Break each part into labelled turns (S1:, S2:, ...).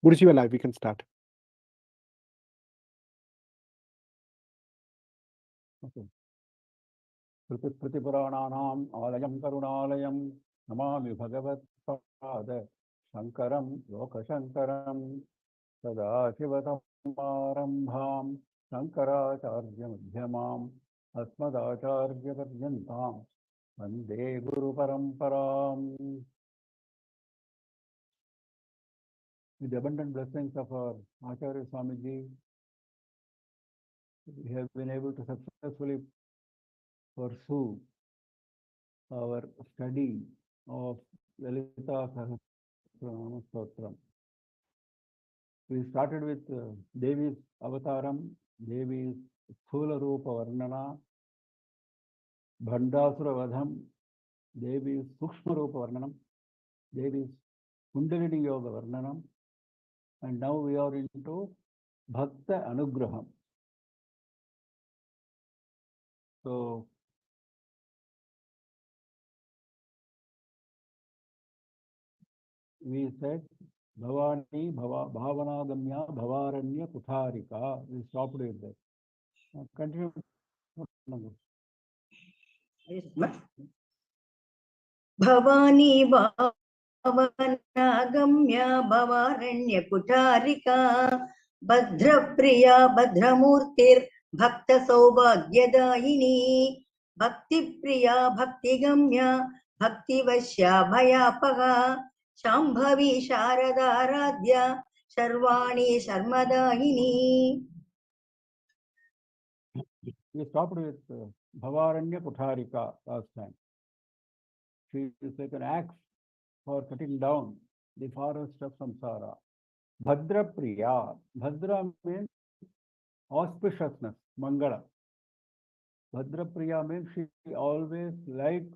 S1: Guruji, we're live. We can start.
S2: Okay. Pratipurananam alayam karunalayam namami bhagavat Shankaram Lokashankaram Sadashivasamarambham Shankaracharya Madhyamam Asmadacharya Paryantam Vande Guru Paramparam. With the abundant blessings of our Acharya Swamiji, we have been able to successfully pursue our study of LALITHA SAHASRANAMA. We started with Devi's Avataram, Devi's Sthula Rupa Varnana, Bhandasura Vadham, Devi's Sukshma Rupa Varnanam, Devi's Kundalini Yoga Varnanam, and now we are into Bhakta Anugraham. So, we said Bhavani Bhavanagamya Bhavaranya Kutharika. We stopped with that. Continue.
S3: Bhavani Bhavanagamya Bhavaranya Kutarika Bhadrapriya Bhadramurtir Bhakta Saubhagyadayini Bhakti Priya Bhakti Gamya Bhakti Vashya Bhayapaha Shambhavi Sharada Radhya Sharvani Sharmadayini.
S2: We stopped with Bhavaranya Kutharika last time. She is like an axe for cutting down the forest of samsara. Bhadra Priya. Bhadra means auspiciousness, Mangala. Bhadra Priya means she always likes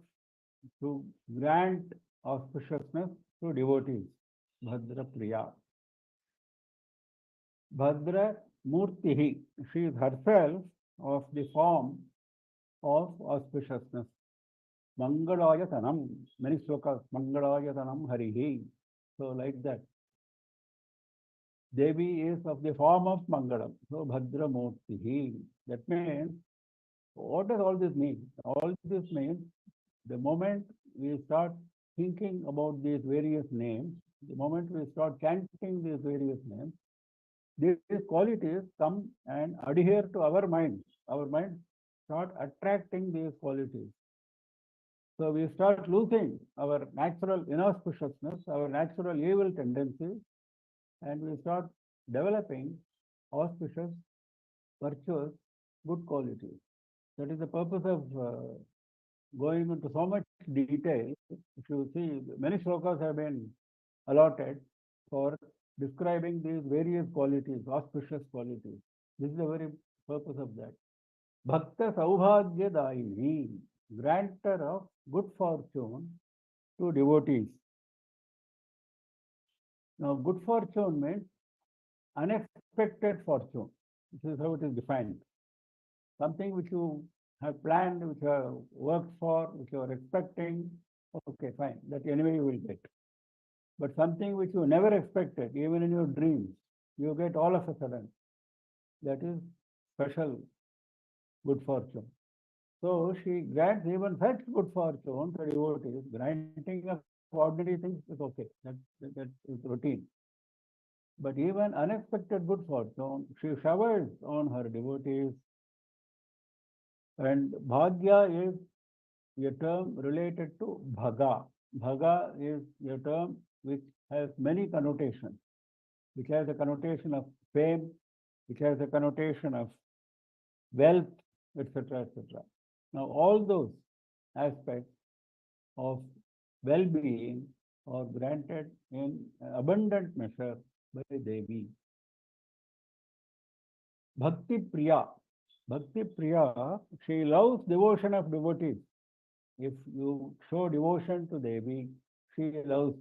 S2: to grant auspiciousness to devotees. Bhadra Priya. Bhadra Murtihi. She is herself of the form of auspiciousness. Mangalaya Tanam. Many slokas. Mangalaya Tanam Harihi. So like that. Devi is of the form of Mangalam. So Bhadra Murtihi. That means, what does all this mean? All this means, the moment we start thinking about these various names, the moment we start chanting these various names, these qualities come and adhere to our mind. Our mind start attracting these qualities. So we start losing our natural inauspiciousness, our natural evil tendencies, and we start developing auspicious, virtuous, good qualities. That is the purpose of going into so much detail. If you see, many slokas have been allotted for describing these various qualities, auspicious qualities. This is the very purpose of that. Bhakta Saubhagyadayini, granter of good fortune to devotees. Now, good fortune means unexpected fortune. This is how it is defined. Something which you have planned, which you have worked for, which you are expecting, okay, fine, that anyway you will get. But something which you never expected, even in your dreams, you get all of a sudden. That is special good fortune. So she grants even such good fortune to devotees. Granting of ordinary things is okay. That is routine. But even unexpected good fortune, she showers on her devotees. And Bhagya is a term related to Bhaga. Bhaga is a term which has many connotations, which has a connotation of fame, which has a connotation of wealth, etc., etc. Now, all those aspects of well-being are granted in abundant measure by Devi. Bhakti Priya. Bhakti Priya, she loves devotion of devotees. If you show devotion to Devi, she loves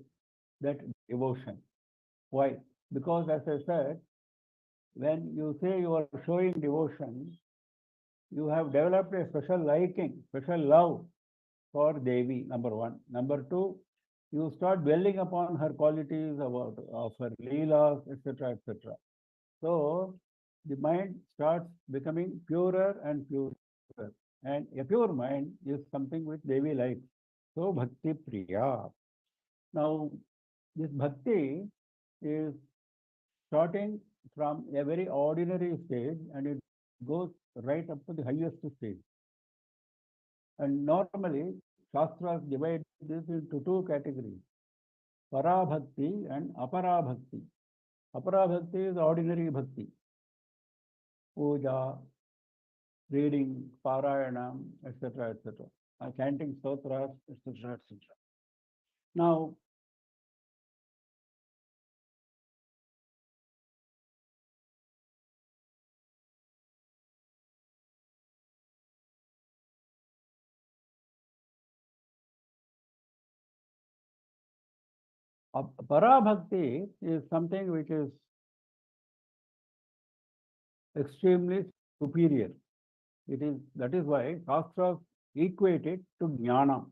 S2: that devotion. Why? Because as I said, when you say you are showing devotion, you have developed a special liking, special love for Devi, number one. Number two, you start dwelling upon her qualities of her leelas, etc., etc. So the mind starts becoming purer and purer. And a pure mind is something which Devi likes. So Bhakti Priya. Now, this Bhakti is starting from a very ordinary stage and it goes right up to the highest stage. And normally, Shastras divide this into two categories, Parabhakti and Aparabhakti. Aparabhakti is ordinary bhakti, puja, reading, parayana, etc., etc., chanting stotras, etc., etc. Now, Parabhakti is something which is extremely superior. That is why Shastras equate it to Jnana.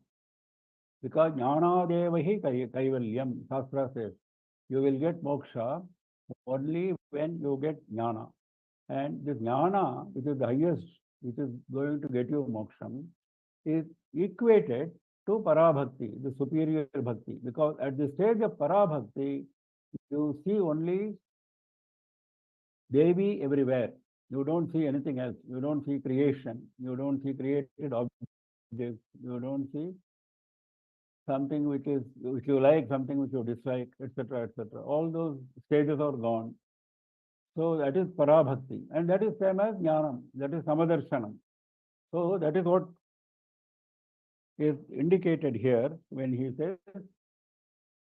S2: Because Jnana Devahi Kaivalyam, Shastra says, you will get moksha only when you get Jnana. And this Jnana, which is the highest, which is going to get you moksham, is equated to Parabhakti, the superior bhakti. Because at the stage of Parabhakti, you see only Devi everywhere. You don't see anything else. You don't see creation. You don't see created objects. You don't see something which you like, something which you dislike, etc., etc. All those stages are gone. So that is Parabhakti. And that is same as Jnanam. That is Samadarshanam. So that is what is indicated here when he says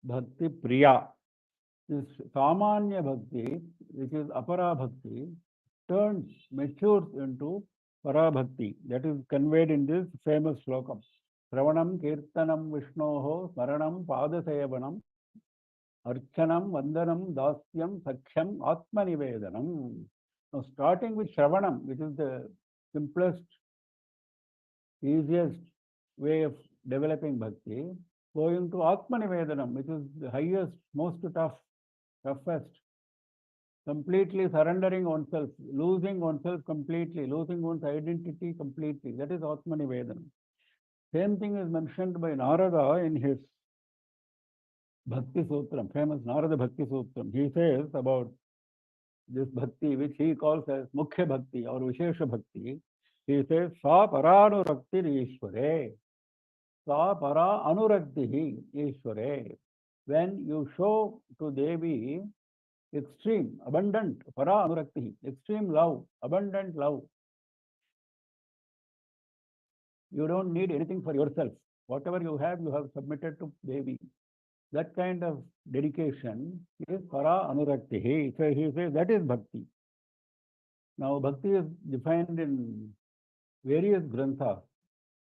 S2: Bhakti Priya. This Samanya Bhakti, which is Apara Bhakti, matures into Parabhakti. That is conveyed in this famous slokam. Shravanam Kirtanam Vishnoho Smaranam Padasevanam Archanam Vandanam Dasyam Sakhyam Atmanivedanam. Now starting with Shravanam, which is the simplest, easiest way of developing bhakti, going to Atmanivedanam, which is the highest, most toughest, completely surrendering oneself, losing oneself completely, losing one's identity completely. That is Atmanivedanam. Same thing is mentioned by Narada in his Bhakti Sutram, famous Narada Bhakti Sutram. He says about this bhakti, which he calls as Mukhya Bhakti or Vishesha Bhakti. He says, Sa Paranurakti Ishvare. Sa Para Anurakti Ishvare. When you show to Devi extreme, abundant, Para Anurakti, extreme love, abundant love, you don't need anything for yourself. Whatever you have submitted to Devi. That kind of dedication is Para Anurakti. So he says that is Bhakti. Now, Bhakti is defined in various granthas,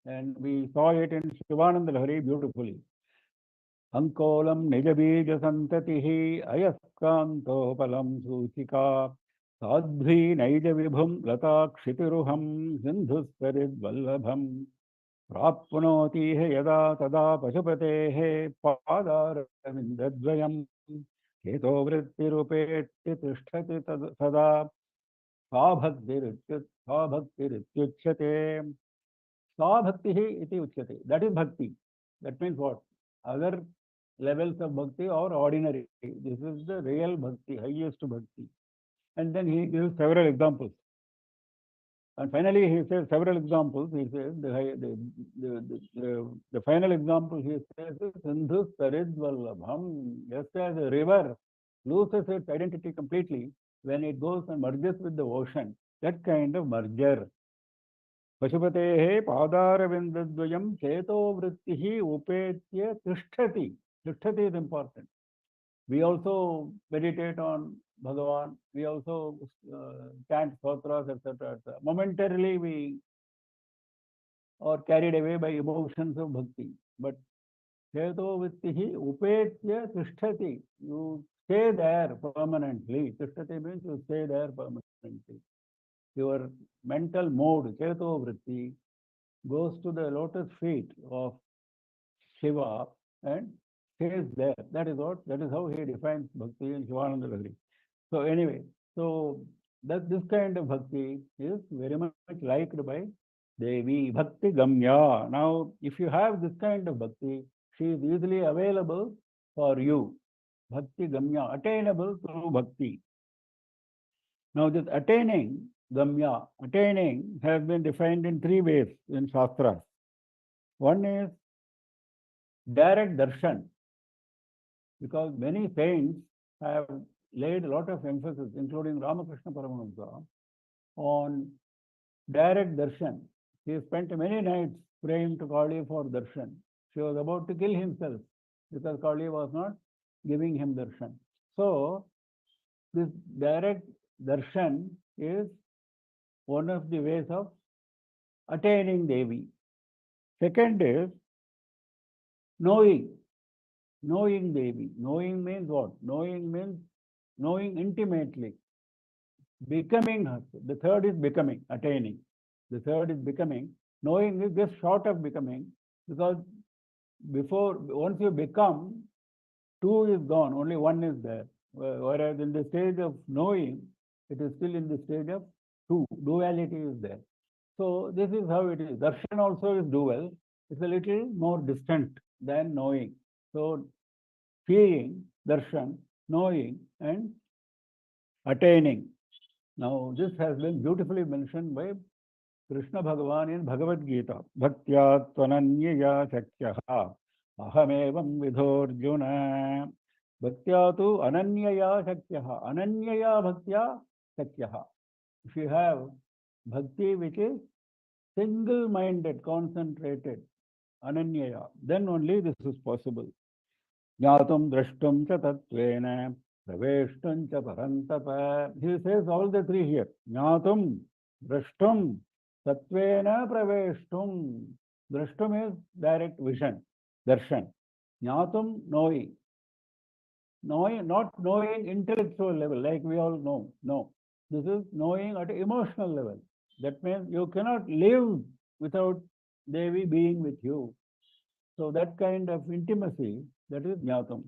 S2: and we saw it in Shivananda Lahari beautifully. Ankolam Nijabija Santatihi Ayaskantopalam Suchika Sadhvi Naija Vibhum Lata Kshitiruham Sindhustarid Vallabham Prapnoti Yada Tada Pashupatehe Padarvindadvayam Keto Vrittirupeti Tishtati Sada Sabhakti Rityuchyate. Sabhakti iti uchyate. That is bhakti. That means what? Other levels of bhakti are ordinary. This is the real bhakti, highest bhakti. And then he gives several examples. And finally, he says several examples. He says the final example he says is Sindhu Sarid Vallabham. Just as a river loses its identity completely when it goes and merges with the ocean. That kind of merger. Pashupatehe Padarvindadvayam Cheto Vrittihi Upetya Tishtati. Tishtati is important. We also meditate on Bhagavan. We also chant stotras, etc., etc. Momentarily we are carried away by emotions of bhakti. But Cheto Vrittihi Upetya Tishtati. You stay there permanently. Tishtati means you stay there permanently. Your mental mode, Cheto Vritti, goes to the lotus feet of Shiva and stays there. That is how he defines bhakti in Shivananda Lahiri. So anyway, so that this kind of bhakti is very much liked by Devi, Bhakti Gamya. Now, if you have this kind of bhakti, she is easily available for you. Bhakti Gamya, attainable through bhakti. Now, this attaining, Gamya, attaining has been defined in three ways in Shastras. One is direct darshan, because many saints have laid a lot of emphasis, including Ramakrishna Paramahamsa, on direct darshan. He spent many nights praying to Kali for darshan. She was about to kill himself because Kali was not giving him darshan. So, this direct darshan is one of the ways of attaining Devi. Second is knowing. Knowing Devi. Knowing means what? Knowing means knowing intimately. Becoming her. The third is becoming, attaining. The third is becoming. Knowing is just short of becoming, because once you become, two is gone, only one is there. Whereas in the stage of knowing, it is still in the stage of two. Duality is there. So this is how it is. Darshan also is dual. It's a little more distant than knowing. So seeing, darshan, knowing, and attaining. Now this has been beautifully mentioned by Krishna Bhagavan in Bhagavad Gita. Bhaktya tvananyaya shakyaha ahamevam vidhorjuna. Bhaktya tu ananyaya shakyaha. Ananyaya bhaktya shakyaha. If you have bhakti which is single-minded, concentrated, ananyaya, then only this is possible. Jnatum drashtum cha tatvena praveshtum cha parantapa. He says all the three here. Jnatum drashtum tatvena praveshtum. Drashtum is direct vision, darshan. Jnatum, knowing. Knowing, not knowing intellectual level like we all know. No. This is knowing at an emotional level. That means you cannot live without Devi being with you. So that kind of intimacy, that is Jnatam.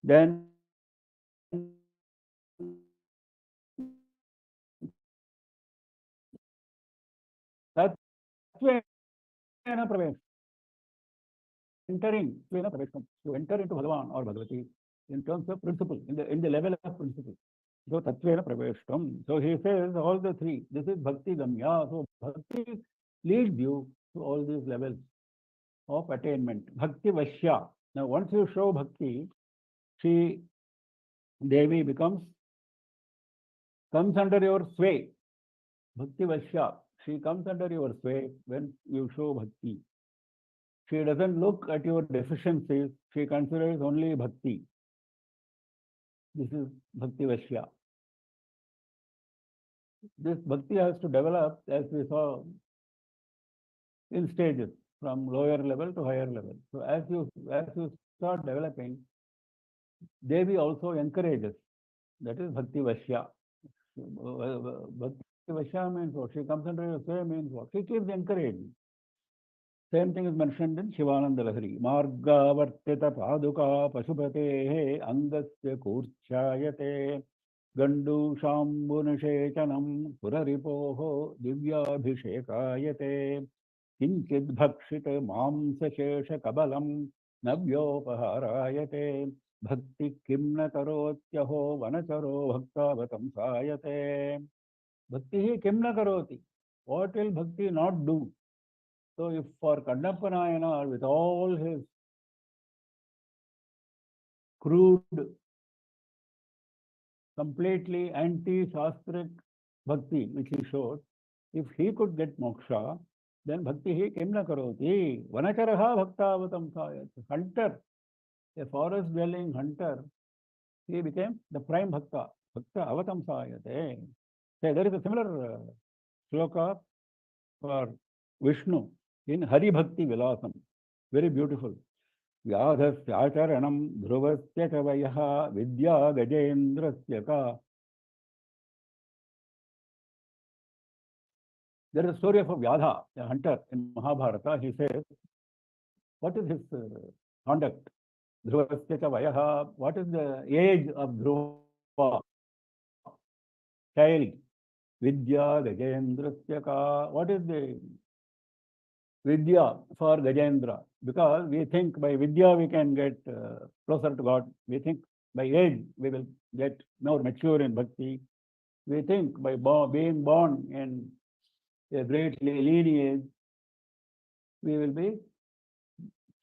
S2: Then Tatvena Pravesh. Entering Tvena Pravesham. To enter into Bhagavan or Bhagavati in terms of principle, in the level of principle. So Tatvena Praveshtam. So he says all the three. This is Bhakti Gamya. So Bhakti leads you to all these levels of attainment. Bhakti Vashya. Now once you show Bhakti, Devi comes under your sway. Bhakti Vashya. She comes under your sway when you show Bhakti. She doesn't look at your deficiencies. She considers only Bhakti. This is Bhakti Vashya. This Bhakti has to develop, as we saw, in stages, from lower level to higher level. So as you start developing, Devi also encourages. That is Bhakti Vashya. Bhakti Vashya means what? She comes under your sway means what? She keeps encouraging. Same thing is mentioned in Shivananda Lahiri. Marga vartita paduka pasupate angasya kurchayate gandu shambunashechanam puraripoho divyabhishekayate kinchid bhakshita mamsashesha kabalam navyopaharayate bhakti kimna karotyaho vanacharo bhaktavatam sayate. Bhakti hi kimna karoti. What will Bhakti not do? So if for Kannappa Nayanar, with all his crude, completely anti-shastric bhakti, which he showed, if he could get moksha, then bhakti hi kimna karoti. Vanacharaha bhaktavatam sayat. Hunter, a forest dwelling hunter, he became the prime bhakta. Bhakta avatam sayate. There is a similar sloka for Vishnu in Hari Bhakti Vilasam. Very beautiful. Vyadhasyacharanam dhruvasya kavayaha vidya gajendrasya ka. There is a story of a Vyadha, a hunter in Mahabharata. He says, what is his conduct? Dhruvasya cha vayaha. What is the age of Dhruva? Child. Vidya Gajendrasya ka. What is the Vidya for Gajendra? Because we think by Vidya we can get closer to God. We think by age we will get more mature in bhakti. We think by being born in a great lineage, we will be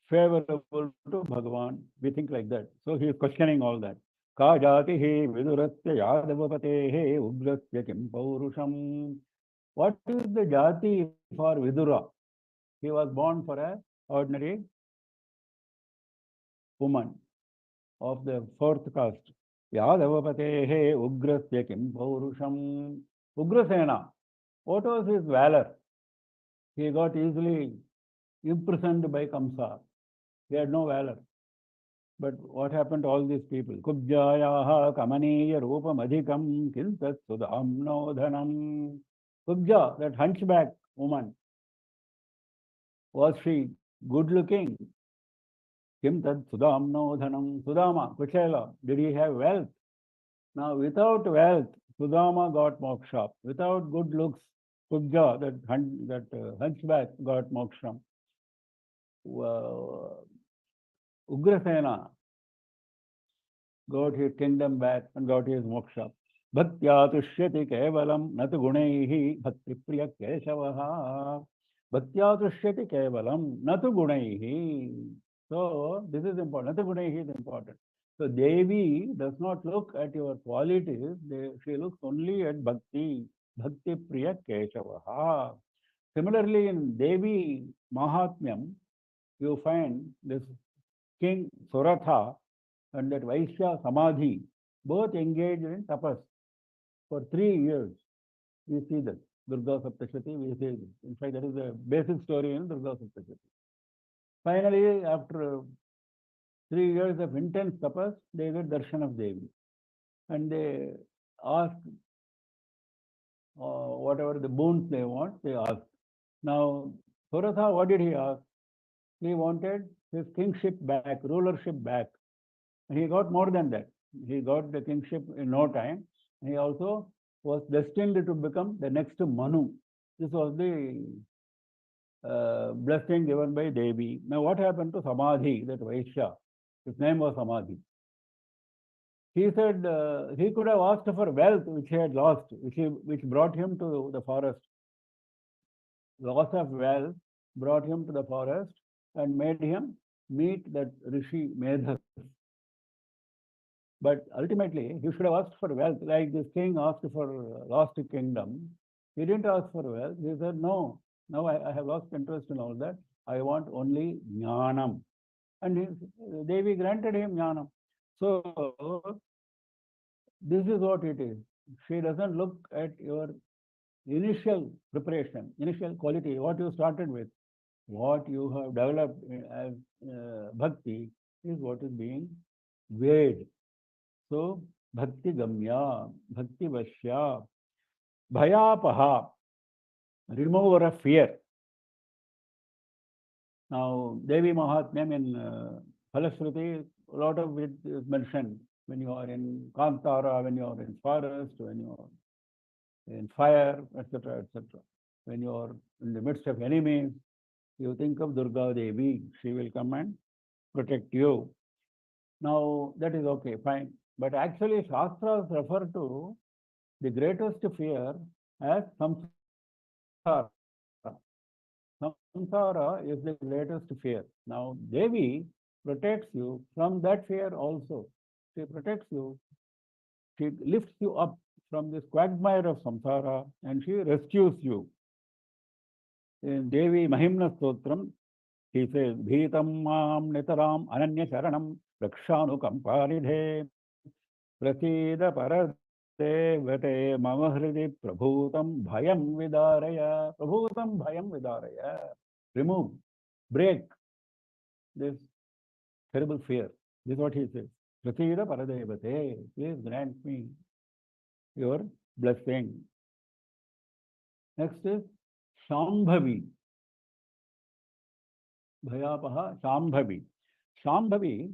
S2: favorable to Bhagavan. We think like that. So he is questioning all that. Ka jati he vidurasya yadavapate he ugrasya kim paurusham. What is the jati for Vidura? He was born for an ordinary woman of the fourth caste. Yadavapate he ugrasya kim paurusham. Ugrasena. What was his valor? He got easily imprisoned by Kamsa. He had no valor. But what happened to all these people? Kubjayaha kamaniya rupam adhikam kintat sudhamno dhanam. Kubja, that hunchback woman, was she good looking? Kim tad sudhamno dhanam. Sudama, Kuchela, did he have wealth? Now, without wealth, Sudama got moksha. Without good looks, Kubja, that hunchback, got moksha. Ugrasena got his kingdom back and got his moksha. Bhaktya tushyati kevalam natu gunaihi bhakti priya keshavaha. Bhaktya tushyati kevalam natu gunaihi. So this is important. Natu gunaihi is important. So Devi does not look at your qualities. She looks only at bhakti. Bhakti priya keshavaha. Similarly, in Devi Mahatmyam, you find this king Suratha and that Vaishya Samadhi both engaged in tapas for 3 years. We see that. Durga Saptashati, we see this. In fact, that is a basic story in Durga Saptashati. Finally, after 3 years of intense tapas, they get darshan of Devi. And they ask whatever the boons they want, they ask. Now, Suratha, what did he ask? He wanted his kingship back, rulership back. And he got more than that. He got the kingship in no time. He also was destined to become the next Manu. This was the blessing given by Devi. Now, what happened to Samadhi, that Vaishya? His name was Samadhi. He said he could have asked for wealth which he had lost, which brought him to the forest. Loss of wealth brought him to the forest and made him meet that Rishi Medhas. But ultimately, he should have asked for wealth, like this king asked for lost kingdom. He didn't ask for wealth. He said, no, now I have lost interest in all that. I want only jnanam. And Devi granted him jnanam. So, this is what it is. She doesn't look at your initial preparation, initial quality, what you started with. What you have developed as bhakti is what is being weighed. So, bhakti gamya, bhakti vashya, bhayapaha, remover of fear. Now, Devi Mahatmyam in Phalashruti, a lot of it is mentioned when you are in Kantara, when you are in forest, when you are in fire, etc., etc. When you are in the midst of enemies, you think of Durga Devi, she will come and protect you. Now, that is okay, fine. But actually, Shastras refer to the greatest fear as samsara. Samsara is the greatest fear. Now, Devi protects you from that fear also. She protects you. She lifts you up from this quagmire of samsara and she rescues you. In Devi Mahimna Stotram, he says, Bhitam mam nitaram ananya sharanam rakshanukamparidhe prasida paradevate mama hridi prabhutam bhayam vidaraya. Prabhutam bhayam vidaraya. Remove, break this terrible fear. This is what he says. Prasida paradevate. Please grant me your blessing. Next is Shambhavi. Bhayapaha Shambhavi. Shambhavi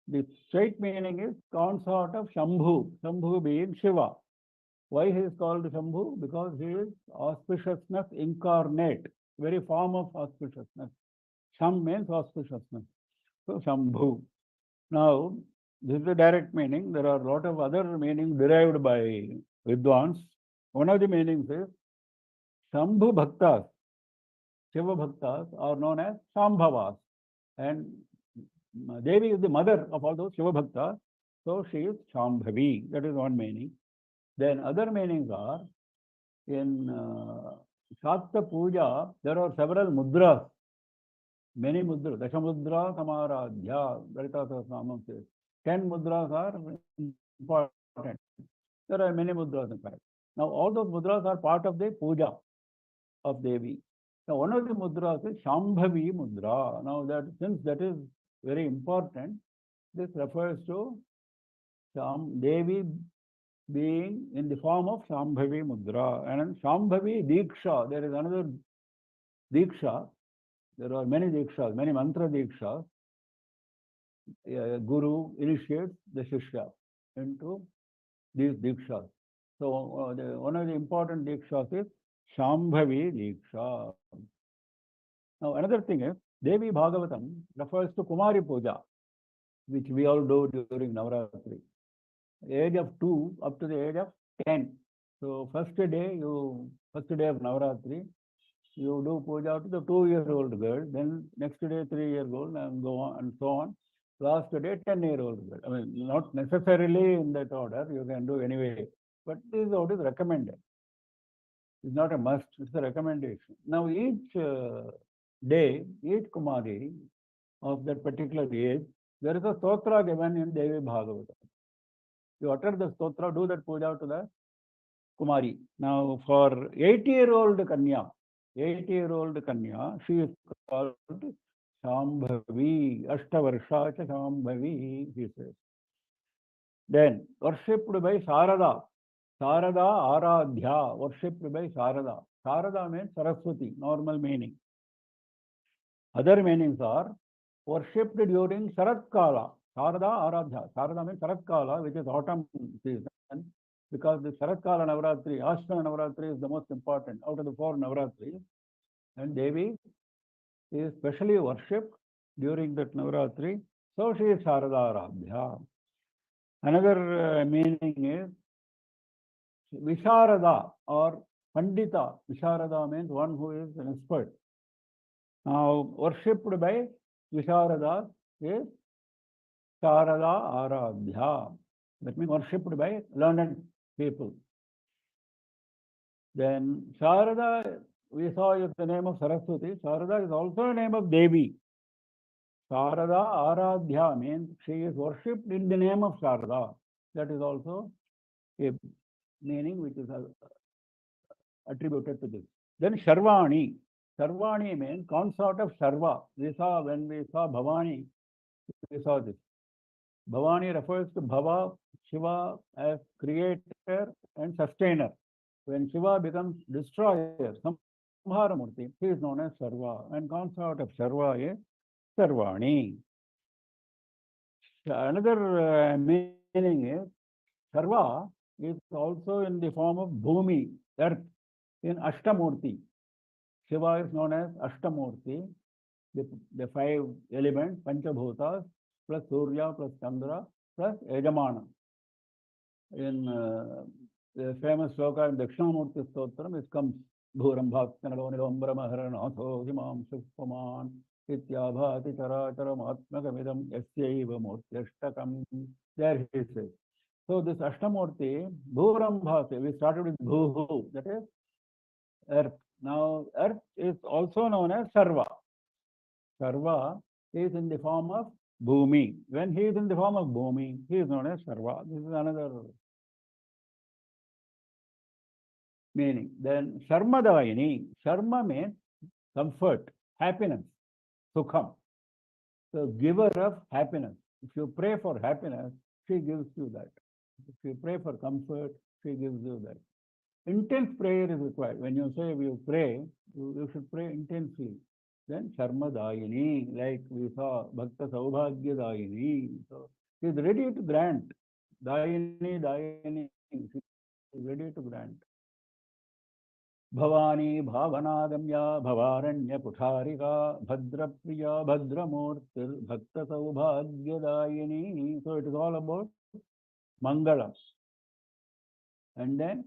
S2: The straight meaning is consort of Shambhu, Shambhu being Shiva. Why he is called Shambhu? Because he is auspiciousness incarnate, very form of auspiciousness. Sham means auspiciousness. So Shambhu. Now, this is the direct meaning. There are a lot of other meanings derived by Vidwans. One of the meanings is Shambhu Bhaktas, Shiva Bhaktas are known as Shambhavas. And Devi is the mother of all those Shiva Bhaktas. So she is Shambhavi. That is one meaning. Then other meanings are in Shakta Puja, there are several mudras, many mudras. Dashamudra Samaradhya, LALITHA SAHASRANAMA says. 10 mudras are important. There are many mudras in fact. Now all those mudras are part of the puja of Devi. Now one of the mudras is Shambhavi mudra. Now that since that is very important, this refers to Devi being in the form of Shambhavi mudra. And Shambhavi Diksha, there is another Diksha. There are many Dikshas, many mantra Dikshas. Guru initiates the Shishya into these Dikshas. So one of the important Dikshas is Shambhavi Diksha. Now another thing is, Devi Bhagavatam refers to Kumari Puja, which we all do during Navaratri. Age of 2 up to the age of 10. So first day of Navaratri, you do puja to the 2-year-old girl, then next day 3-year-old, and go on and so on. Last day 10-year-old girl. I mean, not necessarily in that order, you can do anyway, but this is what is recommended. It's not a must, it's a recommendation. Now each day, each Kumari of that particular age, there is a stotra given in Devi Bhagavatam. You utter the stotra, do that puja to the Kumari. Now for 80-year-old Kanya, she is called Shambhavi, Ashtavarsha Shambhavi, he says. Then worshipped by Sarada, Aradhya, worshipped by Sarada. Sarada means Saraswati, normal meaning. Other meanings are worshipped during Sharatkala, Sarada Aradhya. Sarada means Sharatkala, which is autumn season, because the Sharatkala Navaratri, Ashta Navaratri is the most important out of the 4 Navaratris. And Devi is specially worshipped during that Navaratri. So she is Sarada Aradhya. Another meaning is Visharada or Pandita. Visharada means one who is an expert. Now, worshipped by Visharada is Sharada Aradhya. That means worshipped by learned people. Then Sharada, we saw is the name of Saraswati. Sharada is also a name of Devi. Sharada Aradhya means she is worshipped in the name of Sharada. That is also a meaning which is attributed to this. Then Sharvani. Sharvani means consort of Sharva. When we saw Bhavani, we saw this. Bhavani refers to Bhava, Shiva as creator and sustainer. When Shiva becomes destroyer, Samharamurti, he is known as Sarva, and consort of Sarva is Sarvani. Another meaning is Sarva is also in the form of Bhumi, earth, in Ashtamurti. Shiva is known as Ashtamurti, the 5 elements, Panchabhutas, plus Surya, plus Chandra, plus Yajamana. In the famous sloka in Dakshinamurti Stotram, it comes Bhuram Bhaktanalo Nilombramaharanatho Himam Shukpaman Ityabhati Charataram Atmakamidam Yasyaiva Murtyashtakam. There he says. So this Ashtamurti, Bhuram Bhati, we started with Bhuhu, that is earth. Now earth is also known as Sarva. Sarva is in the form of Bhumi. When he is in the form of Bhumi, he is known as Sarva. This is another meaning. Then Sharmadayini. Sharma means comfort, happiness, Sukham. So giver of happiness. If you pray for happiness, she gives you that. If you pray for comfort, she gives you that. Intense prayer is required. When you say you pray, you should pray intensely. Then Sharmadayini, like we saw Bhakta Saubhagyadayini. So she is ready to grant. Dayini, Dayini, she is ready to grant. Bhavani Bhavanagamya Bhavaranya Putharika Bhadrapriya Bhadramurtir Bhakta Saubhagyadayini. So it is all about Mangala. And then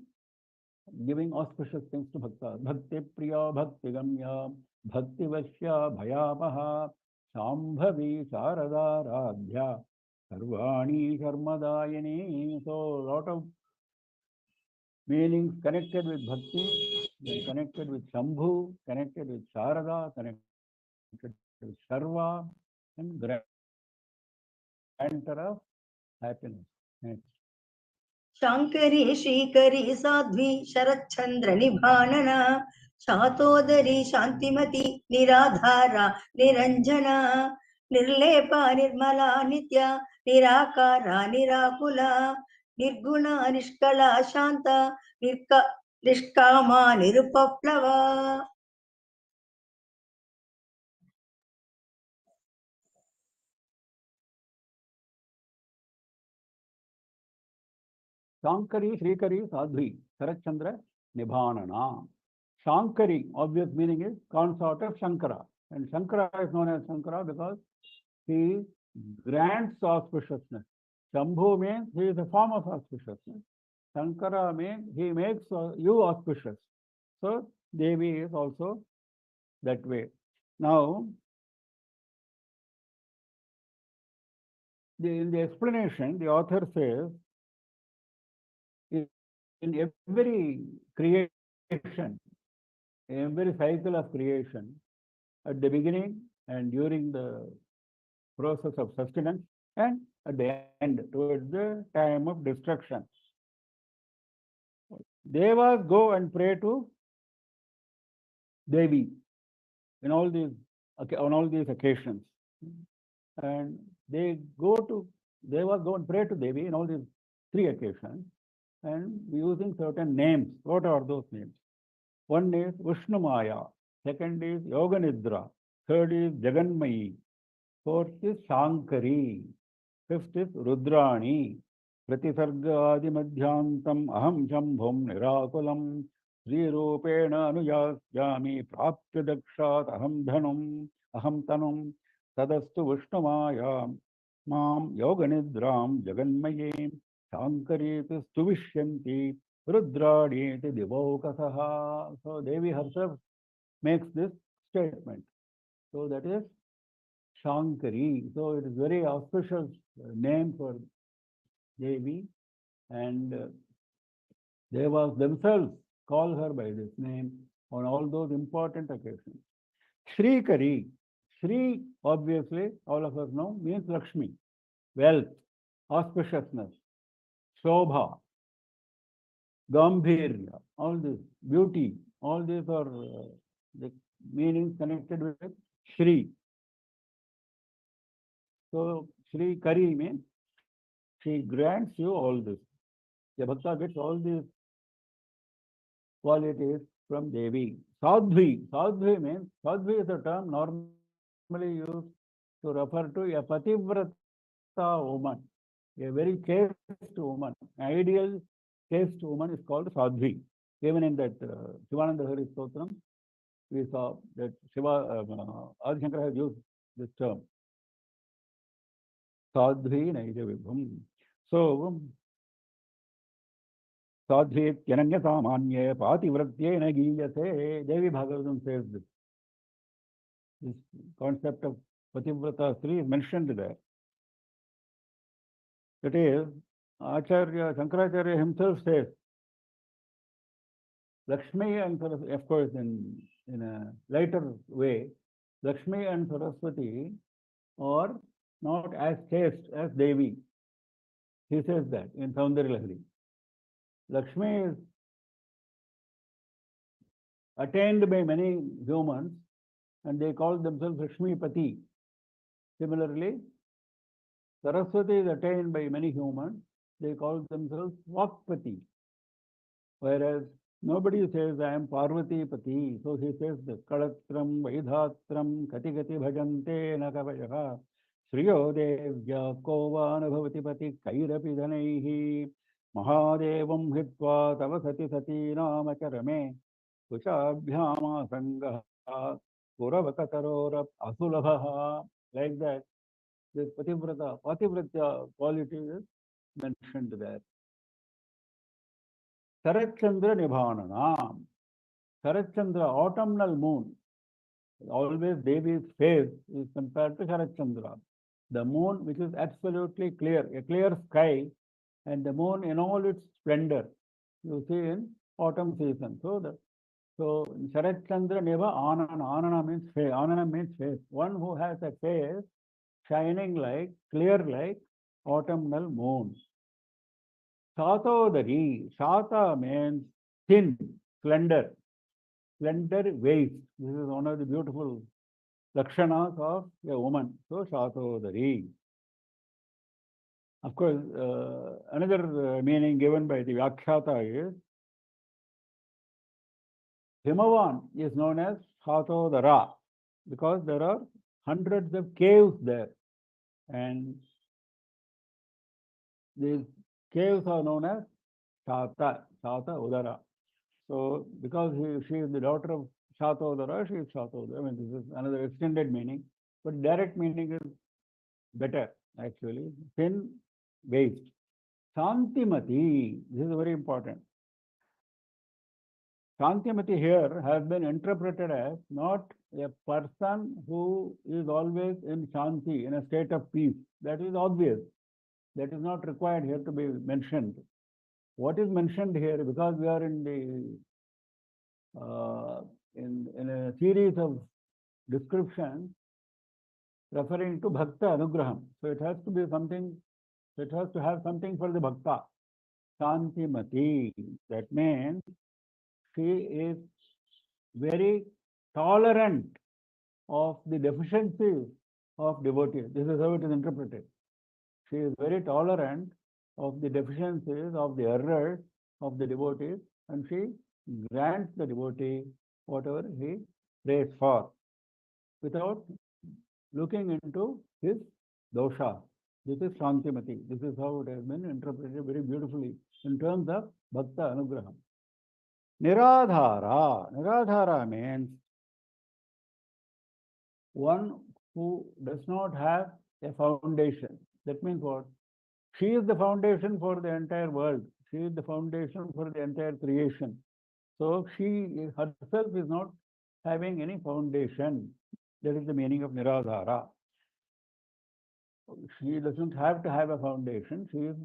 S2: giving auspicious things to Bhakta. Bhakti Priya Bhakti Gamya Bhakti Vasya Bhayapaha Shambhavi Sarada Radhya Sarvani Sharmadayini. So a lot of meanings connected with Bhakti, connected with Shambhu, connected with Sarada, connected with Sarva, and grantor of happiness. Next.
S3: Shankari श्रीकरी Sadhvi Sharatchandra निभानना शातोदरी शान्तिमती निराधारा Niranjana निर्लेपा Nirmala Nitya nirakara निराकुला Nirguna निष्कला Shanta निष्कामा निरुपप्लवा.
S2: Shankari, Shrikari, Sadhvi, Sarachandra, Nibhanana. Shankari, obvious meaning is consort of Shankara. And Shankara is known as Shankara because he grants auspiciousness. Shambhu means he is a form of auspiciousness. Shankara means he makes you auspicious. So Devi is also that way. Now, in the explanation, the author says, in every creation, every cycle of creation, at the beginning and during the process of sustenance, and at the end, towards the time of destruction, Devas go and pray to Devi on all these occasions, and Devas go and pray to Devi in all these three occasions, and using certain names. What are those names? One is Vishnumaya, second is Yoga Nidra, third is Jaganmayi, fourth is Shankari, fifth is Rudrani. Pratisarga Madhyantam Aham Shambhum Nirakulam Sri Rupena Anuyasyami Prapya Dakshat Aham Dhanum Aham Tanum Tadastu Vishnumaya Mam Yoga Nidram Jaganmayim Shankari Stuvishyanti Rudradi Divokasaha. So Devi herself makes this statement. So that is Shankari. So it is very auspicious name for Devi, and Devas themselves call her by this name on all those important occasions. Sri Kari. Sri, obviously, all of us know, means Lakshmi, wealth, auspiciousness, Shobha, Gambhirya, all this, beauty, all these are the meanings connected with Sri. So, Sri Kari means she grants you all this. The Bhakta gets all these qualities from Devi. Sadhvi. Sadhvi means, Sadhvi is a term normally used to refer to a pativrata woman, a very chaste woman. An ideal chaste woman is called Sadhvi. Even in that Shivananda Hari Stotram, we saw that Adi Shankara has used this term. Sadhvi Naija Vibhum. So, Sadhvi Yananya Samanye Pativratye Nagiyate. Devi Bhagavatam says this. This concept of Pativrata Sri is mentioned there. That is, Acharya, Shankaracharya himself says, Lakshmi and Saraswati, of course, in a lighter way, Lakshmi and Saraswati are not as chaste as Devi. He says that in Saundarya Lahari. Lakshmi is attained by many humans and they call themselves Lakshmi Pati. Similarly, Saraswati is attained by many humans, they call themselves Vakpati. Whereas Nobody says, I am Parvati Pati. So he says, Kalatram, Vaidhatram, Kati Kati Bhajante Nakavayaha, Sriyo Devya Kova Anubhavati Pati Kairapi Dhanaihi, Mahadevam Hitva Tavasati Sati Namakarame, Kushabhyama Sangaha, Puravakatarora Asulabhaha. Like that, this Pativratya quality is mentioned there. Sarachandra Nibhananam. Sarachandra, autumnal moon. Always Devi's face is compared to Sarachandra. The moon, which is absolutely clear, a clear sky, and the moon in all its splendor. You see in autumn season. So Sarachandra Niva Anana. Anana means face. Anana means face. One who has a face shining like, clear like autumnal moon. Satodari. Sata means thin, slender waist. This is one of the beautiful lakshanas of a woman. So, Shatodari. Of course, another meaning given by the Vyakhyata is Himavan is known as Shatodara because there are hundreds of caves there. And these caves are known as Shata Udara. So, because she is the daughter of Shatodara, she is Shatodara. I mean, this is another extended meaning, but direct meaning is better actually. Thin waist. Shantimati, this is very important. Shantimati here has been interpreted as not a person who is always in Shanti, in a state of peace. That is obvious. That is not required here to be mentioned. What is mentioned here, because we are in the in a series of descriptions referring to Bhakta Anugraham. So it has to be something, it has to have something for the Bhakta. Shantimati, that means she is very tolerant of the deficiencies of devotees. This is how it is interpreted. She is very tolerant of the deficiencies, of the errors of the devotees, and she grants the devotee whatever he prays for without looking into his dosha. This is Shantimati. This is how it has been interpreted very beautifully in terms of Bhakta Anugraham. Niradhara. Niradhara means one who does not have a foundation. That means what? She is the foundation for the entire world. She is the foundation for the entire creation. So she herself is not having any foundation. That is the meaning of Niradhara. She doesn't have to have a foundation. She is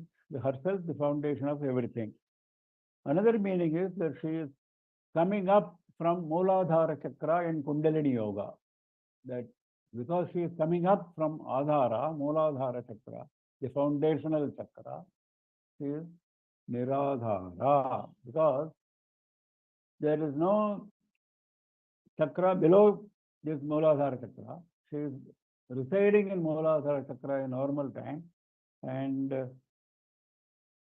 S2: herself the foundation of everything. Another meaning is that she is coming up from Mooladhara Chakra in Kundalini Yoga. That because she is coming up from Adhara, Mooladhara Chakra, the foundational chakra, she is Niradhara. Because there is no chakra below this Mooladhara Chakra. She is residing in Mooladhara Chakra in normal time. And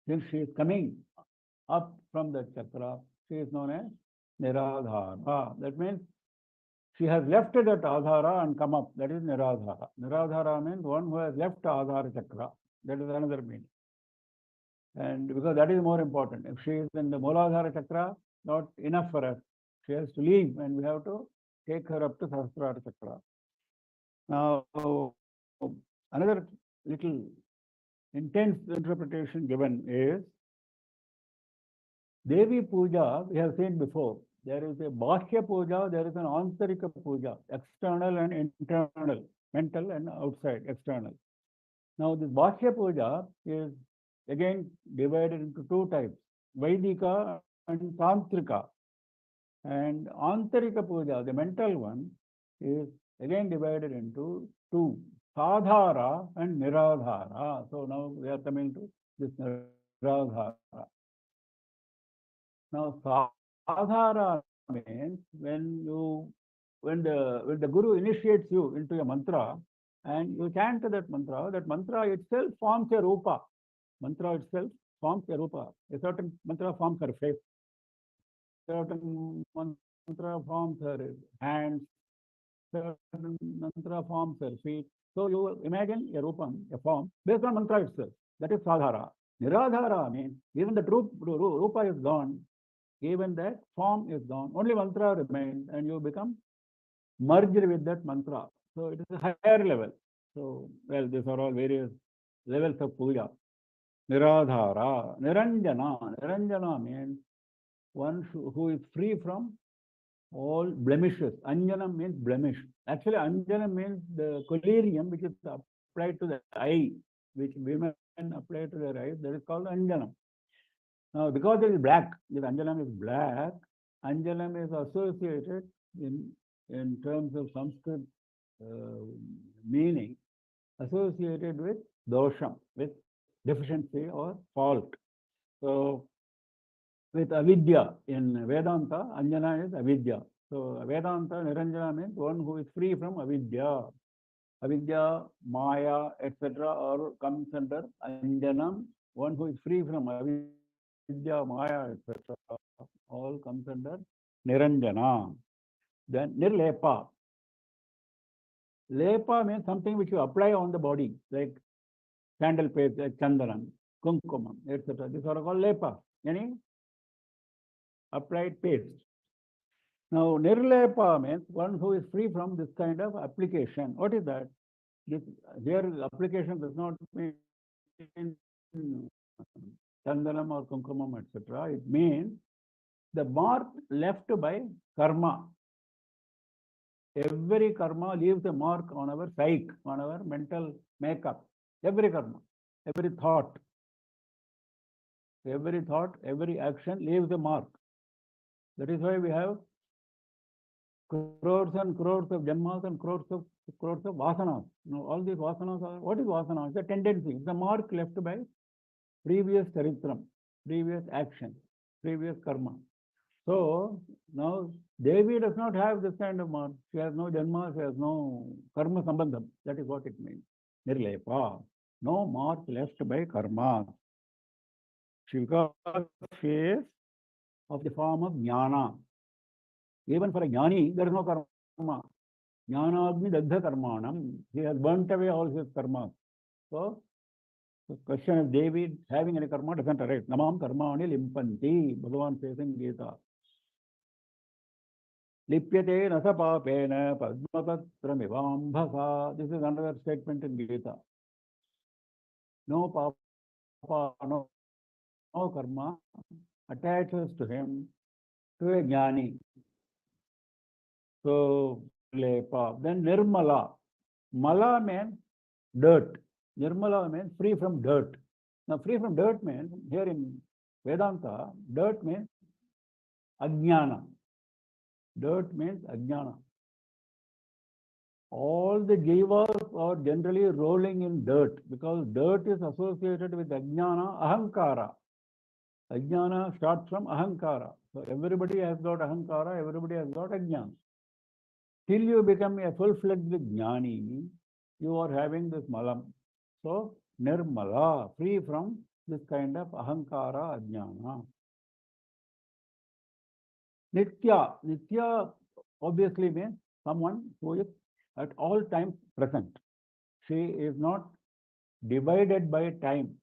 S2: since she is coming up from that chakra, she is known as Niradhara. That means she has left it at Adhara and come up. That is Niradhara. Niradhara means one who has left Adhara Chakra. That is another meaning. And because that is more important. If she is in the Mooladhara Chakra, not enough for us. She has to leave and we have to take her up to Sahasrara Chakra. Now, another little intense interpretation given is Devi Puja, we have seen before. There is a Bhashya Puja, there is an Antarika Puja, external and internal, mental and outside, external. Now, this Bhashya Puja is again divided into two types, Vaidika and Tantrika. And Antarika Puja, the mental one, is again divided into two, Sadhara and Niradhara. So now we are coming to this Niradhara. Now, Sadhara means when the Guru initiates you into a mantra and you chant that mantra itself forms a rupa. Mantra itself forms a rupa. A certain mantra forms her face. certain mantra forms her hands, certain mantra forms her feet. So you imagine a rupam, a form, based on mantra itself. That is sadhara. Niradhara means even the true rupa is gone, even that form is gone, only mantra remains, and you become merged with that mantra. So it is a higher level. So, well, these are all various levels of puja. Niradhara, Niranjana. Niranjana means one who is free from all blemishes. Anjana means blemish. Actually, Anjana means the collyrium which is applied to the eye, which women apply to their eyes. That is called Anjanam. Now, because it is black, this Anjanam is black, Anjanam is associated in terms of Sanskrit meaning, associated with dosham, with deficiency or fault. So, with avidya in Vedanta, Anjana is avidya. So, Vedanta, Niranjana means one who is free from avidya. Avidya, Maya, etc. all comes under Anjanam. One who is free from avidya, Maya, etc. all comes under Niranjana. Then Nirlepa. Lepa means something which you apply on the body, like candle paste, like chandanam, kumkumam, etc. These are called lepa, any applied paste. Now, nirlepa means one who is free from this kind of application. What is that? This here application does not mean chandanam or kumkumam, etc. It means the mark left by karma. Every karma leaves a mark on our psyche, on our mental makeup. Every karma, every thought, every action leaves a mark. That is why we have crores and crores of janmas and crores of vasanas. Now, all these vasanas are, what is vasana? It's a tendency. It's a mark left by previous charitram, previous action, previous karma. So, now Devi does not have this kind of mark. She has no janma, she has no karma sambandham. That is what it means. Nirlepa. No mark left by karma. She is of the form of jnana. Even for a jnani, there is no karma. Jnanagni dagdha karmanam. He has burnt away all his karma. So, the question of Devi having any karma doesn't arise. Namam karmani limpanti. Bhagavan says in Gita. Lipyate nasa papena padmapatramivambhasa. This is another statement in Gita. No papa, no karma attaches to him, to a jnani. So, lepa. Then nirmala. Mala means dirt. Nirmala means free from dirt. Now, free from dirt means, here in Vedanta, dirt means ajnana. Dirt means ajnana. All the jivas are generally rolling in dirt because dirt is associated with ajnana, ahankara. Ajnana starts from ahankara. So everybody has got ahankara, everybody has got ajnana. Till you become a full-fledged jnani, you are having this malam. So nirmala, free from this kind of ahankara, ajnana. Nitya. Nitya obviously means someone who is at all times present. She is not divided by time.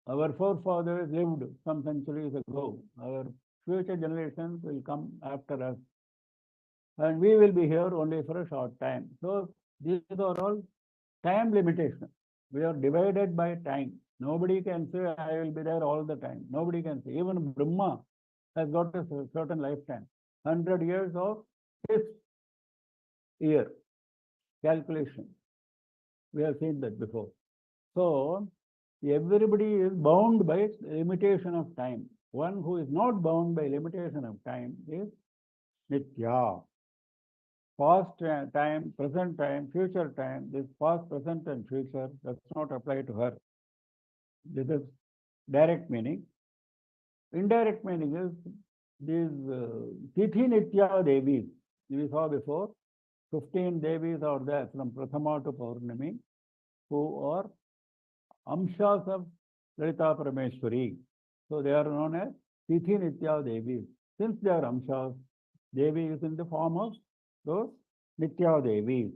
S2: Our forefathers lived some centuries ago. Our future generations will come after us. And we will be here only for a short time. So these are all time limitations. We are divided by time. Nobody can say, I will be there all the time. Nobody can say. Even Brahma has got a certain lifetime. 100 years of his year calculation. We have seen that before. So, everybody is bound by limitation of time. One who is not bound by limitation of time is Nitya. Past time, present time, future time, this past, present and future does not apply to her. This is direct meaning. Indirect meaning is these Tithi Nitya Devis. We saw before, 15 Devis are there from Prathama to Paurnami, who are Amshas of Lalita Parameshwari. So they are known as Tithi Nitya Devis. Since they are Amshas, Devi is in the form of those Nitya Devis.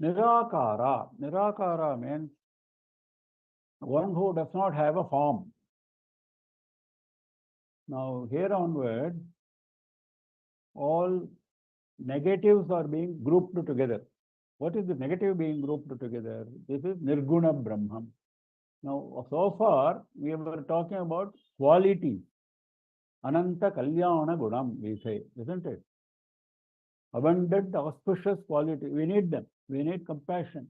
S2: Nirakara. Nirakara means one who does not have a form. Now, here onward, all negatives are being grouped together. What is the negative being grouped together? This is Nirguna Brahman. Now, so far, we were talking about quality. Ananta Kalyana Gunam, we say, isn't it? Abundant, auspicious quality. We need them. We need compassion.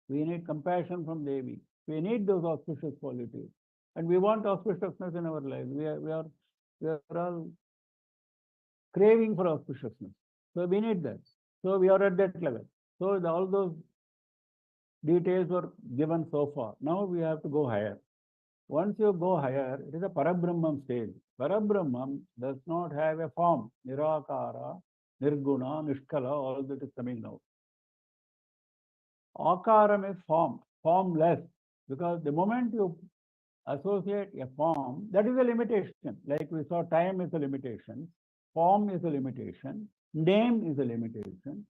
S2: We need compassion from Devi. We need those auspicious qualities. And we want auspiciousness in our lives. We are all craving for auspiciousness. So we need that. So we are at that level. So all those details were given so far. Now we have to go higher. Once you go higher, it is a Parabrahman stage. Parabrahman does not have a form. Nirakara, Nirguna, Nishkala, all that is coming now. Akaram is form, formless. Because the moment you associate a form, that is a limitation. Like we saw, time is a limitation, form is a limitation, name is a limitation,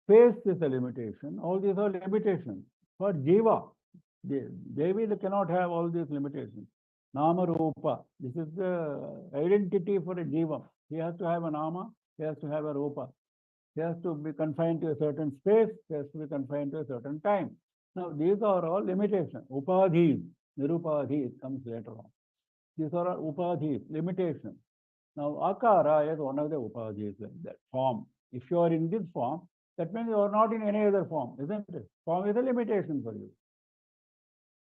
S2: face is a limitation. All these are limitations. For Jiva, Devi cannot have all these limitations. Nama Rupa, this is the identity for a Jiva. He has to have a Nama, he has to have a Rupa. He has to be confined to a certain space, he has to be confined to a certain time. Now, these are all limitations. Upadhis, Nirupadhis comes later on. These are all Upadhis, limitations. Now, Akara is one of the Upadhis, like that, form. If you are in this form, that means you are not in any other form, isn't it? Form is a limitation for you.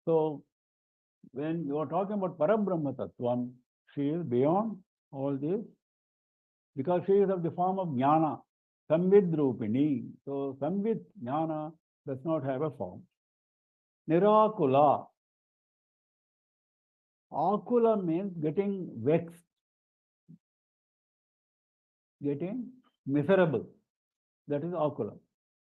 S2: So, when you are talking about Parabrahma Tattvam, she is beyond all this, because she is of the form of Jnana, Samvid Rupini. So, Samvid Jnana does not have a form. Nirakula. Akula means getting vexed, getting miserable. That is Akula.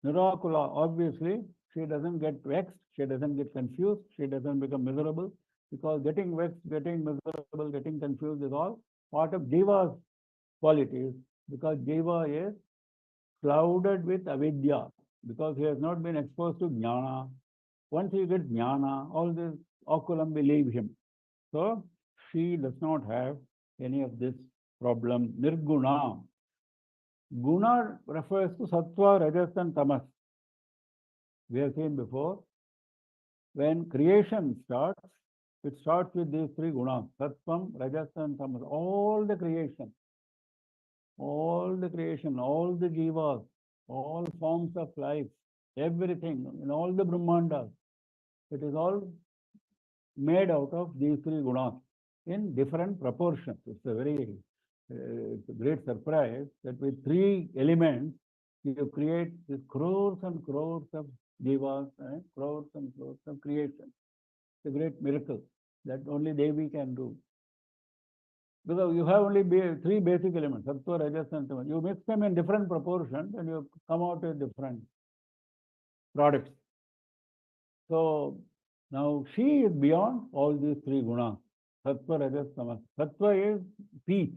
S2: Nirakula, obviously, she doesn't get vexed, she doesn't get confused, she doesn't become miserable, because getting vexed, getting miserable, getting confused is all part of Jiva's qualities, because Jiva is clouded with avidya, because he has not been exposed to jnana. Once he gets jnana, all this akulam will leave him. So she does not have any of this problem. Nirguna. Guna refers to sattva, rajas and tamas. We have seen before, when creation starts, it starts with these three gunas, sattvam, rajas and tamas. All the creation, all the jivas, all forms of life, everything, in all the Brahmandas, it is all made out of these three gunas in different proportions. It's a very great surprise that with three elements, you create these crores and crores of jivas and crores of creation. It's a great miracle that only Devi can do. Because you have only three basic elements, sattva, rajas and tamas. You mix them in different proportions and you come out with different products. So now she is beyond all these three gunas, sattva, rajas, tamas. Sattva is peace.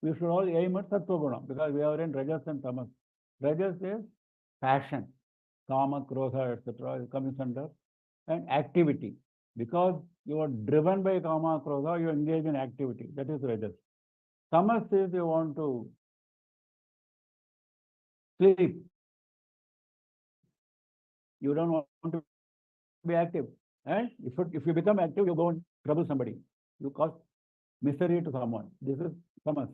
S2: We should all aim at sattva guna because we are in rajas and tamas. Rajas is passion, kama, krodha, etc. comes under, and activity. Because you are driven by kama, krodha, you engage in activity. That is rajas. Tamas is you want to sleep. You don't want to be active. And if you become active, you go and trouble somebody. You cause misery to someone. This is tamas.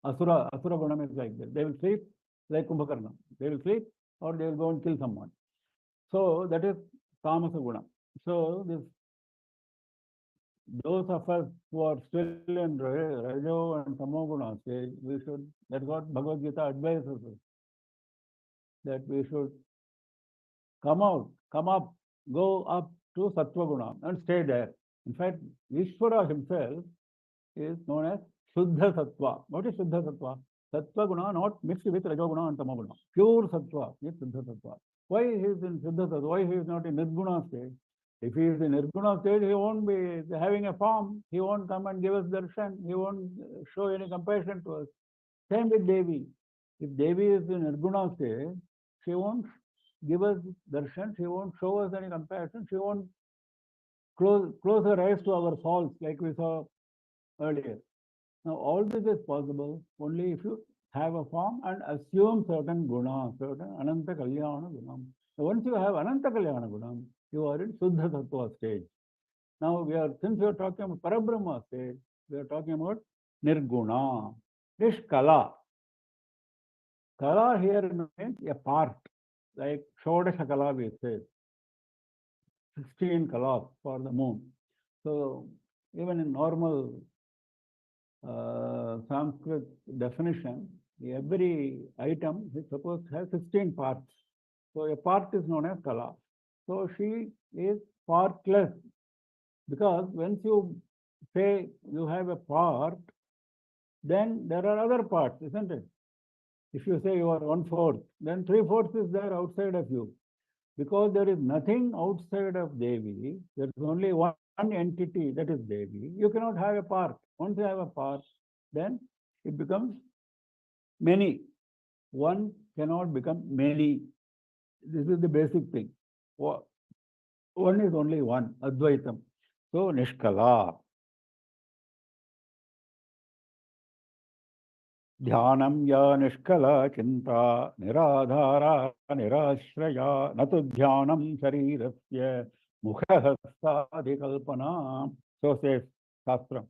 S2: Asura gunam is like that. They will sleep like Kumbhakarna. They will sleep or they will go and kill someone. So that is tamasa guna. So those of us who are still in Rajo and Tamo guna stage, we should, that's what Bhagavad Gita advises us, that we should come up, go up to Sattva guna and stay there. In fact, Ishvara himself is known as Shuddha Sattva. What is Shuddha Sattva? Sattva guna not mixed with Rajoguna and Tamoguna. Pure Sattva is Shuddha Sattva. Why he is in Shuddha Sattva? Why he is not in Nirguna state? If he is in Nirguna stage, he won't be having a form. He won't come and give us darshan. He won't show any compassion to us. Same with Devi. If Devi is in Nirguna stage, she won't give us darshan. She won't show us any compassion. She won't close her eyes to our faults like we saw earlier. Now, all this is possible only if you have a form and assume certain guna, certain Ananta Kalyana Gunam. Once you have Ananta Kalyana Gunam, you are in Suddha Tattva stage. Now, since we are talking about Parabrahma stage, we are talking about Nirguna, Nishkala. Kala here means a part, like Shodasha Kala we say, 16 kalas for the moon. So, even in normal Sanskrit definition, every item is supposed to have 16 parts. So a part is known as kala. So she is partless, because once you say you have a part, then there are other parts, isn't it? If you say you are 1/4, then 3/4 is there outside of you. Because there is nothing outside of Devi, there is only one entity, that is Devi. You cannot have a part. Once you have a part, then it becomes many. One cannot become many. This is the basic thing. One is only one, Advaitam. So, Nishkala. Dhyanam ya Nishkala Chinta Niradhara Nirashraya Natu Dhyanam Sharirasya Mukhahastadi Kalpana. So says Shastra.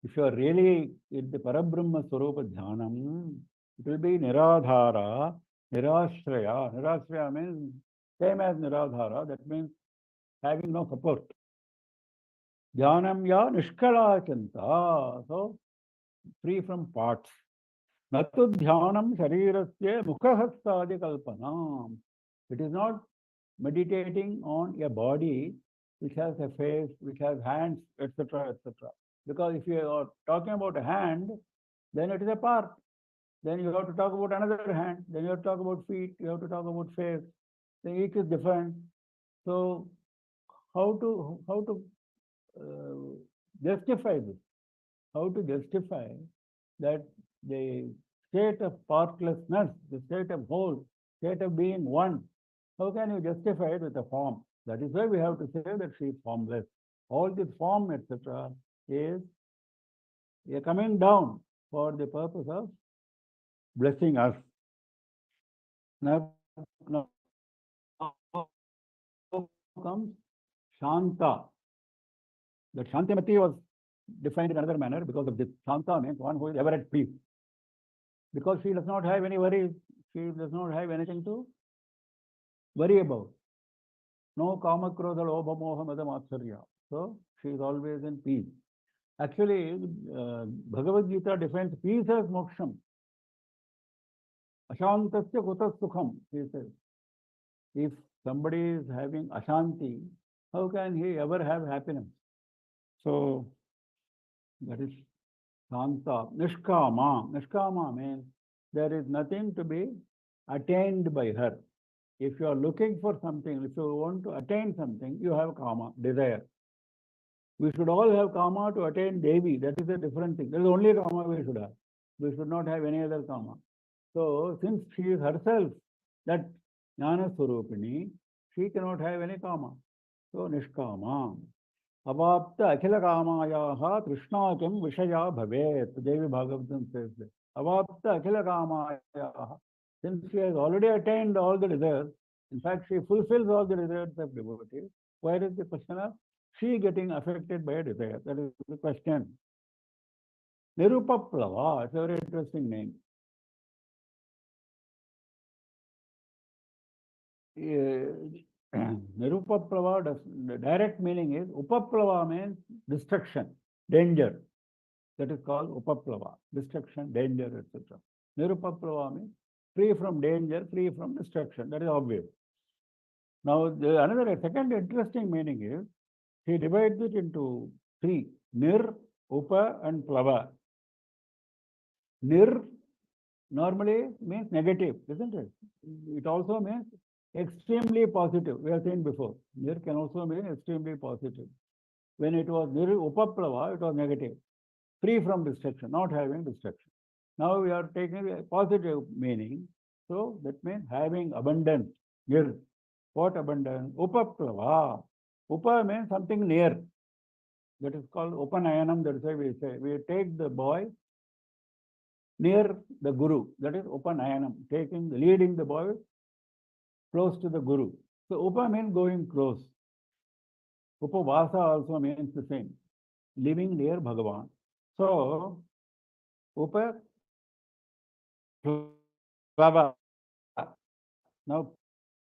S2: If you are really in the Parabrahma Swarupa Dhyanam, it will be Niradhara, Nirashraya. Nirashraya means same as Niradhara, that means having no support. Dhyanam ya Nishkala Chanta, so free from parts. Natu Dhyanam Sharirasya Mukhahastadi Kalpanam. It is not meditating on a body which has a face, which has hands, etc., etc. Because if you are talking about a hand, then it is a part. Then you have to talk about another hand. Then you have to talk about feet. You have to talk about face. Then each is different. So how to justify this? How to justify that the state of partlessness, the state of whole, state of being one? How can you justify it with a form? That is why we have to say that she is formless. All this form, etc., is a coming down for the purpose of blessing us. Now comes Shanta. That Shantimati was defined in another manner because of this. Shanta means one who is ever at peace. Because she does not have any worries, she does not have anything to worry about. No kama, krodha, lobha, moha, mada, matsarya. So she is always in peace. Actually, Bhagavad Gita defines peace as moksham. Ashantasya kutas sukham, he says. If somebody is having ashanti, how can he ever have happiness? So that is Shanta. Nishkama. Nishkama means there is nothing to be attained by her. If you are looking for something, if you want to attain something, you have kama, desire. We should all have kama to attain Devi. That is a different thing. That is only kama we should have. We should not have any other kama. So, since she is herself that Jnana Swarupini, she cannot have any kama. So, Nishkama. Avapta Akhila Kamayaha Krishnakam Vishaya Bhavet. Devi Bhagavatam says that. Avapta Akhila Kamayaha. Since she has already attained all the desires, in fact, she fulfills all the desires of devotees, where is the question of she getting affected by a desire? That is the question. Nirupaplava, it's a very interesting name. Nirupaplava, the direct meaning is, Upaplava means destruction, danger. That is called Upaplava, destruction, danger, etc. Nirupaplava means free from danger, free from destruction. That is obvious. Now, another second interesting meaning is, he divides it into three: Nir, Upa, and Plava. Nir normally means negative, isn't it? It also means extremely positive. We have seen before. Nir can also mean extremely positive. When it was nir upaplava, it was negative, free from destruction, not having destruction. Now we are taking a positive meaning. So that means having abundance. Nir. What abundance? Upaplava. Upa means something near. That is called upanayanam. That is why we say we take the boy near the guru. That is upanayanam. Leading the boy close to the guru. So upa means going close. Upavasa also means the same. Living near Bhagavan. So upa plava. Now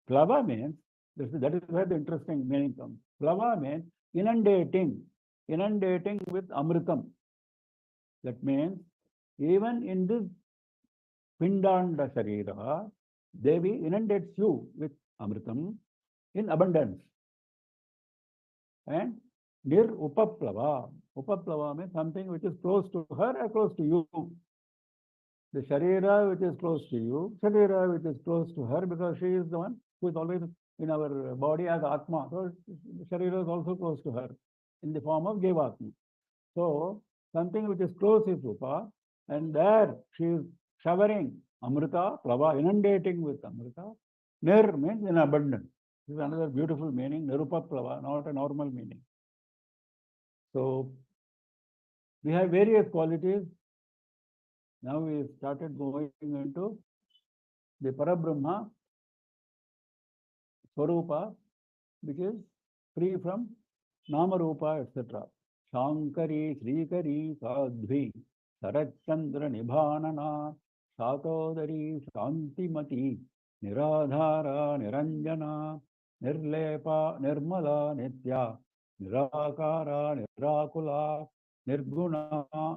S2: plava means that is where the interesting meaning comes. Plava means inundating with amritam. That means even in this pindanda sharira, Devi inundates you with amritam in abundance. And nir upaplava. Upaplava means something which is close to her or close to you. The sharira which is close to you, sharira which is close to her, because she is the one who is always in our body as Atma. So sharira is also close to her in the form of Jivatma. So something which is close is Upa, and there she is showering Amrita, Plava, inundating with Amrita. Nir means in abundance. This is another beautiful meaning, Nirupa Plava, not a normal meaning. So we have various qualities. Now we started going into the Parabrahma Swarupa, which is free from Namarupa, etc. Shankari, Srikari, Sadhvi, Sarachandra Nibhanana, Satodari, Shantimati, Niradhara, Niranjana, Nirlepa, Nirmala, Nitya, Nirakara, Nirakula, Nirguna,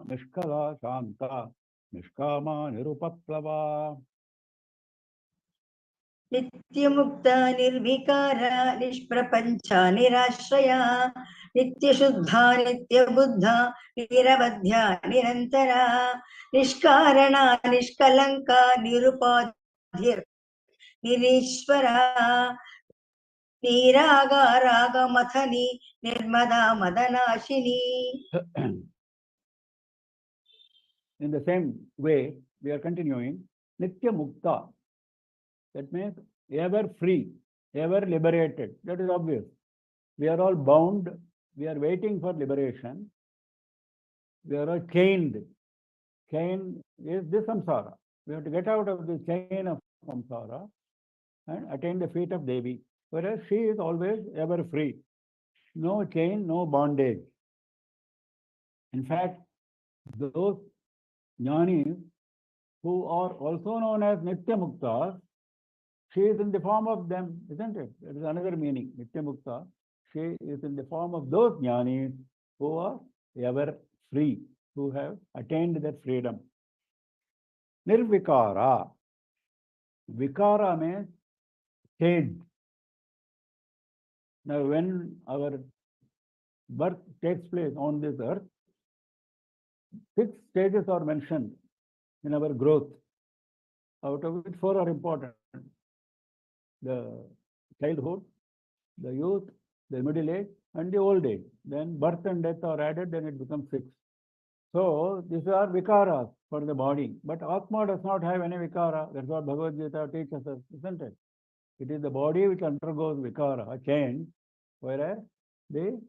S2: Nishkala, Shanta, Nishkama, Nirupaplava.
S3: नित्यमुक्ता निर्विकारा निष्प्रपञ्चा निराश्रया नित्यशुद्धा नित्यबुद्धा निरवध्या निरन्तरा निष्कारणा निष्कलङ्का निरुपाधिर् निरीश्वरा नीरागारागमथनी निर्मदा मदनाशिनी.
S2: In the same way, we are continuing. Nitya Mukta. That means ever free, ever liberated. That is obvious. We are all bound. We are waiting for liberation. We are all chained. Chain is the samsara. We have to get out of the chain of samsara and attain the feet of Devi. Whereas she is always ever free. No chain, no bondage. In fact, those jnanis who are also known as Nitya Muktas, she is in the form of them, isn't it? That is another meaning, Nitya Mukta. She is in the form of those jnanis who are ever free, who have attained that freedom. Nirvikara. Vikara means change. Now, when our birth takes place on this earth, 6 stages are mentioned in our growth, out of which 4 are important. The childhood, the youth, the middle age, and the old age. Then birth and death are added, then it becomes 6. So these are vikaras for the body. But Atma does not have any vikara. That's what Bhagavad Gita teaches us, isn't it? It is the body which undergoes vikara, change, whereas the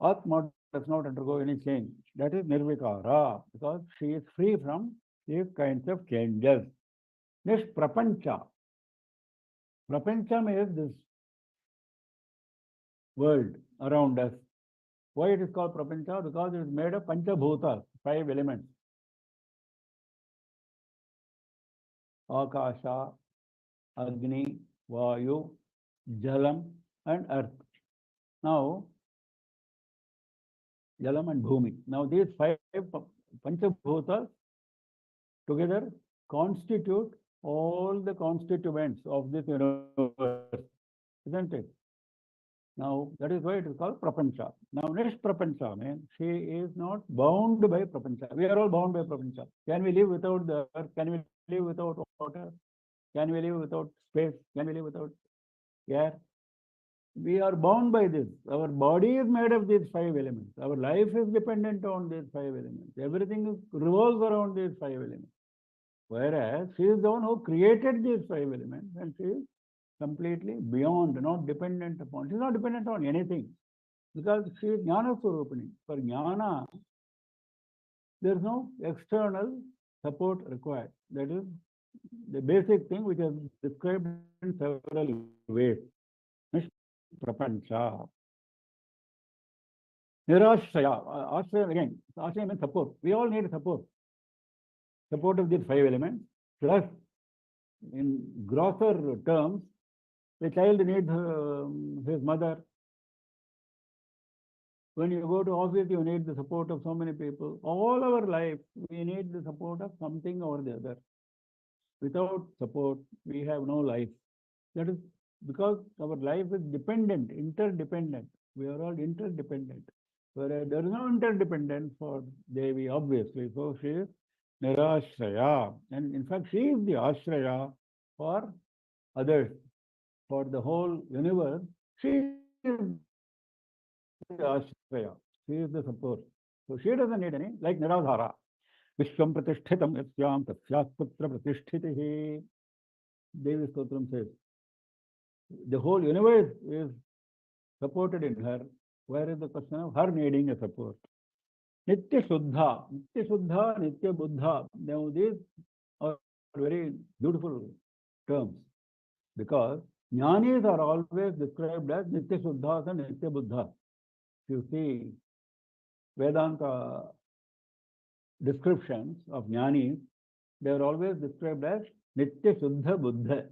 S2: Atma does not undergo any change. That is nirvikara, because she is free from these kinds of changes. Nishprapancha. Prapancham is this world around us. Why it is called Prapancha? Because it is made of Panchabhutas, 5 elements. Akasha, Agni, Vayu, Jalam, and Earth. Now, Jalam and Bhumi. Now, these 5 Panchabhutas together constitute all the constituents of this universe, isn't it? Now, that is why it is called Prapancha. Now, Nishprapancha means she is not bound by Prapancha. We are all bound by Prapancha. Can we live without the earth? Can we live without water? Can we live without space? Can we live without air? We are bound by this. Our body is made of these five elements. Our life is dependent on these five elements. Everything revolves around these five elements. Whereas she is the one who created these five elements, and she is completely beyond, not dependent upon. She is not dependent on anything because she is Jnana Swarupini. For Jnana, there is no external support required. That is the basic thing which is described in several ways. Prapancha. Nirashraya. Ashraya again. Ashraya means support. We all need support. Support of these five elements. Plus, in grosser terms, the child needs his mother. When you go to office, you need the support of so many people. All our life, we need the support of something or the other. Without support, we have no life. That is because our life is dependent, interdependent. We are all interdependent. Whereas there is no interdependence for Devi, obviously. So she is Nirashraya. And in fact, she is the Ashraya for others. For the whole universe, she is the Ashraya. She is the support. So she doesn't need any, like Niradhara. Vishwam pratishthitam yasyam tasyat putra pratisthitihi. Devi Stotram says, the whole universe is supported in her. Where is the question of her needing a support? Nitya Shuddha, Nitya Buddha. Now these are very beautiful terms because Jnanis are always described as Nitya Shuddhas and Nitya Buddhas. You see Vedanta descriptions of Jnanis, they are always described as Nitya Shuddha Buddha.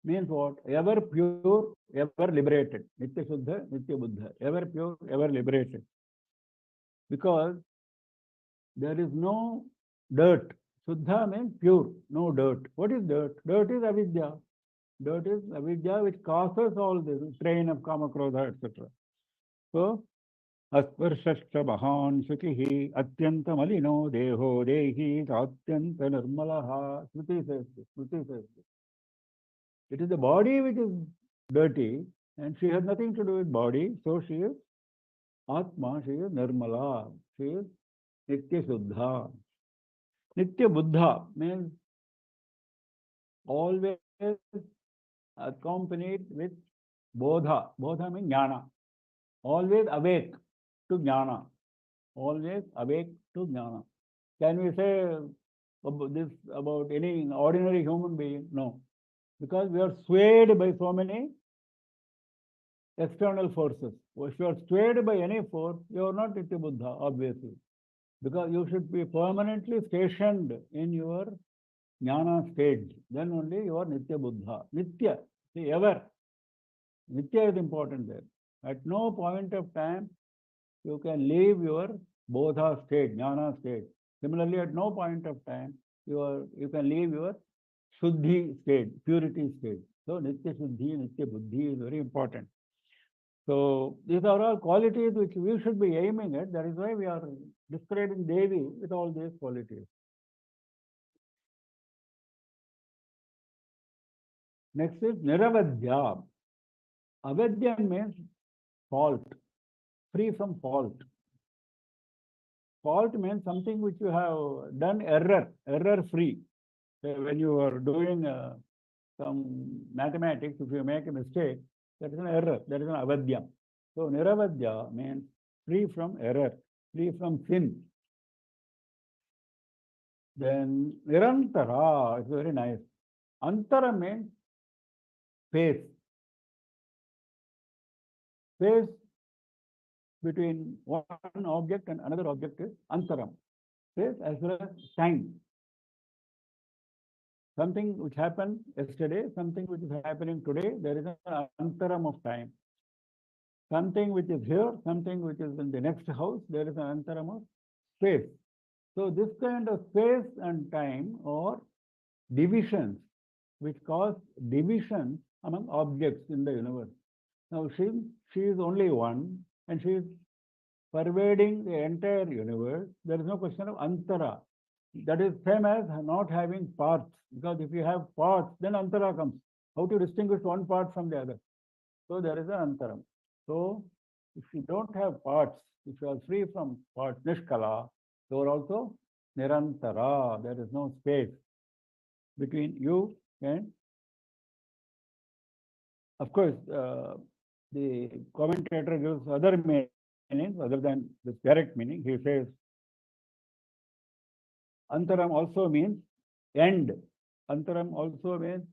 S2: Means what? Ever pure, ever liberated. Nitya Shuddha, Nitya Buddha. Ever pure, ever liberated. Because there is no dirt. Shuddha means pure, no dirt. What is dirt? Dirt is avidya. Dirt is avidya which causes all this train of kama, krodha, etc. So, asparshascha mahan shukihi atyanta malino deho dehi atyanta nirmalaha. Smriti says this. Smriti says this. It is the body which is dirty, and she has nothing to do with body, so she is Atma, she is Nirmala, she is Nitya Shuddha. Nitya Buddha means always accompanied with Bodha. Bodha means Jnana. Always awake to Jnana. Always awake to Jnana. Can we say this about any ordinary human being? No. Because we are swayed by so many external forces. If you are swayed by any force, you are not Nitya Buddha, obviously. Because you should be permanently stationed in your Jnana stage. Then only you are Nitya Buddha. Nitya, see, ever. Nitya is important there. At no point of time you can leave your Bodha state, Jnana state. Similarly, at no point of time you can leave your Shuddhi state, purity state. So Nitya Shuddhi, Nitya Buddhi is very important. So these are all qualities which we should be aiming at. That is why we are describing Devi with all these qualities. Next is Niravadya. Avedya means fault, free from fault. Fault means something which you have done error free. When you are doing some mathematics, if you make a mistake, that is an error, that is an avadya. So Niravadya means free from error, free from sin. Then Nirantara is very nice. Antara means space. Space between one object and another object is antaram. Space as well as time. Something which happened yesterday, something which is happening today, there is an antaram of time. Something which is here, something which is in the next house, there is an antaram of space. So this kind of space and time are divisions which cause division among objects in the universe. Now she is only one and she is pervading the entire universe. There is no question of antara. That is same as not having parts, because if you have parts, then antara comes. How to distinguish one part from the other? So there is an antaram. So if you don't have parts, if you are free from parts, nishkala, you are also nirantara. There is no space between you and, of course, the commentator gives other meanings other than this direct meaning. He says antaram also means end. Antaram also means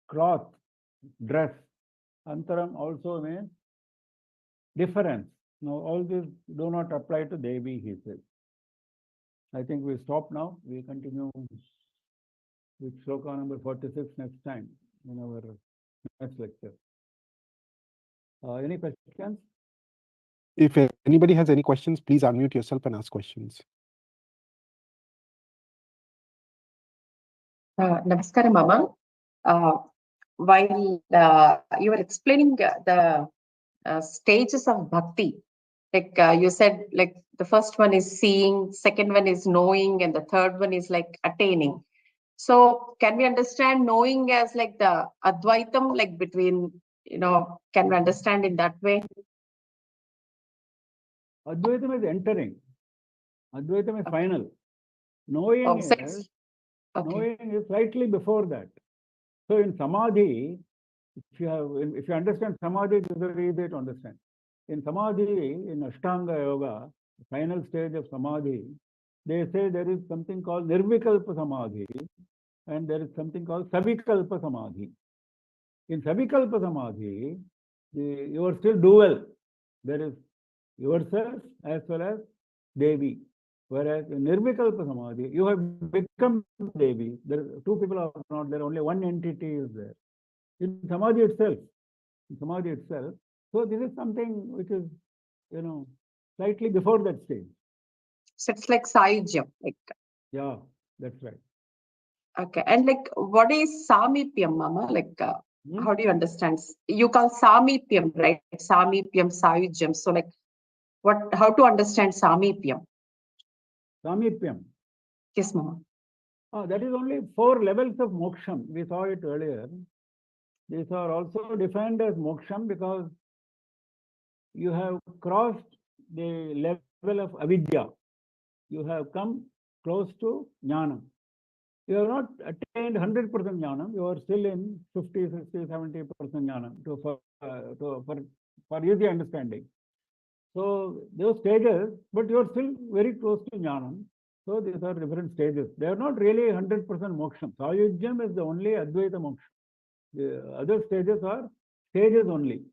S2: cloth, dress. Antaram also means difference. Now, all these do not apply to Devi, he says. I think we stop now. We continue with shloka number 46 next time in our next lecture. Any questions?
S1: If anybody has any questions, please unmute yourself and ask questions.
S4: Namaskaram, Mama. While you were explaining the stages of bhakti, like you said, like the first one is seeing, second one is knowing, and the third one is like attaining. So can we understand knowing as like the Advaitam, like between, can we understand in that way?
S2: Advaitam is entering. Advaitam is final. Knowing is slightly before that. So in Samadhi, if you understand Samadhi, it is very easy to understand. In Samadhi, in Ashtanga Yoga, the final stage of Samadhi, they say there is something called Nirvikalpa Samadhi and there is something called Savikalpa Samadhi. In Savikalpa Samadhi, you are still dual. There is yourself as well as Devi. Whereas in Nirvikalpa Samadhi, you have become Devi. There two people are not there, only one entity is there. In Samadhi itself. So this is something which is, slightly before that stage.
S4: So it's like Sayujyam, like.
S2: Yeah, that's right.
S4: Okay, and like what is Samipyam, Mama? Like how do you understand? You call Samipyam, right? Samipyam, Sayujyam. So like how to understand Samipyam?
S2: Samipyam.
S4: Yes, Mama.
S2: That is only 4 levels of moksham. We saw it earlier. These are also defined as moksham because you have crossed the level of avidya. You have come close to jnanam. You have not attained 100% jnanam. You are still in 50, 60, 70% jnanam for easy understanding. So those stages, but you are still very close to jnanam. So these are different stages. They are not really 100% moksham. Sayujyam is the only Advaita moksha. The other stages are stages only.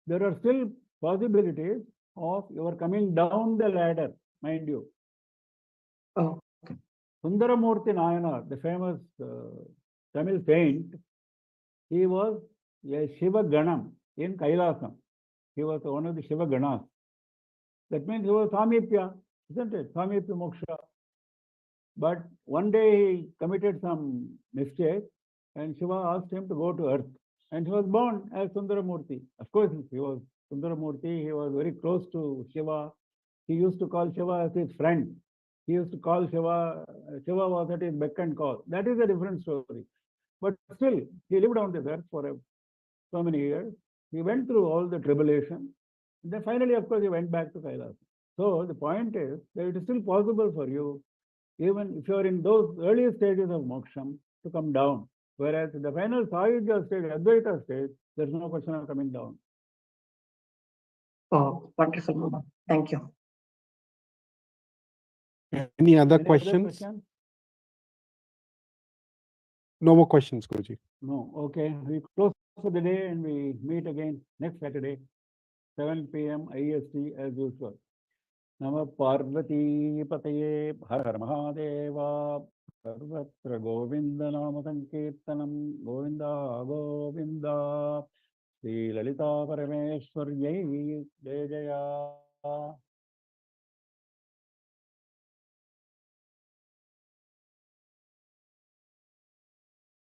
S2: There are still possibilities of your coming down the ladder, mind you.
S4: Oh, okay.
S2: Sundaramurti Nayanar, the famous Tamil saint, he was a Shiva Ganam in Kailasam. He was one of the Shiva Ganas. That means he was Samipya, isn't it? Samipya Moksha. But one day he committed some mistake and Shiva asked him to go to earth. And he was born as Sundaramurti. Of course, he was Sundaramurti. He was very close to Shiva. He used to call Shiva as his friend. He used to call Shiva. Shiva was at his beck and call. That is a different story. But still, he lived on this earth for so many years. He went through all the tribulation. And then finally, of course, he went back to Kailas. So the point is that it is still possible for you, even if you are in those early stages of moksham, to come down. Whereas in the final Sayujya stage, Advaita stage, there is no question of coming down.
S4: Oh, wonderful, Mama. Thank you.
S1: Any other questions? No more questions, Guruji.
S2: No. Okay. We close for the day and we meet again next Saturday, 7 p.m. IST as usual. Nama Parvati Pataye Har Har Mahadeva Sarvatra Govinda Nama Sankirtanam Govinda Govinda Sri Lalita Parameshwarye Jaya Jaya